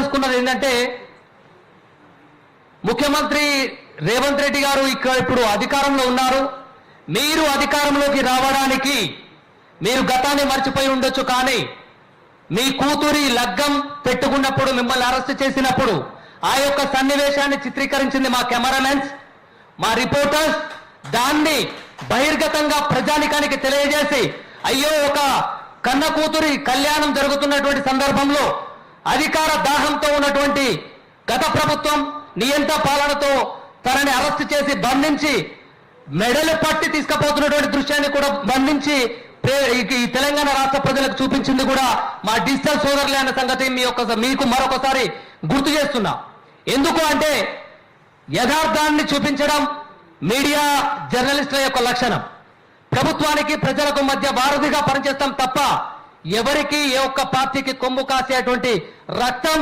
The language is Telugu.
చెప్పదలుచుకున్నది ఏంటంటే ముఖ్యమంత్రి రేవంత్ రెడ్డి గారు ఇప్పుడు అధికారంలో ఉన్నారు. మీరు అధికారంలోకి రావడానికి మీరు గతాన్ని మర్చిపోయి ఉండొచ్చు, కానీ మీ కూతురి లగ్గం పెట్టుకున్నప్పుడు మిమ్మల్ని అరెస్ట్ చేసినప్పుడు ఆ యొక్క సన్నివేశాన్ని చిత్రీకరించింది మా కెమెరామెన్స్, మా రిపోర్టర్స్. దాన్ని బహిర్గతంగా ప్రజానికానికి తెలియజేసి, అయ్యో ఒక కన్న కూతురి కళ్యాణం జరుగుతున్నటువంటి సందర్భంలో అధికార దాహంతో ఉన్నటువంటి గత ప్రభుత్వం నియంత పాలనతో తనని అరెస్ట్ చేసి బంధించి మెడలు పట్టి తీసుకుపోతున్నటువంటి దృశ్యాన్ని కూడా బంధించి ఈ తెలంగాణ రాష్ట్ర ప్రజలకు చూపించింది కూడా మా డిజిటల్ సోదరులే అన్న సంగతి మీకు మరొకసారి గుర్తు చేస్తున్నా. ఎందుకు అంటే యథార్థాన్ని చూపించడం మీడియా జర్నలిస్టుల యొక్క లక్షణం. ప్రభుత్వానికి ప్రజలకు మధ్య వారధిగా పనిచేస్తాం తప్ప ఎవరికి ఏ ఒక్క పార్టీకి కొమ్ము కాసేటువంటి రక్తం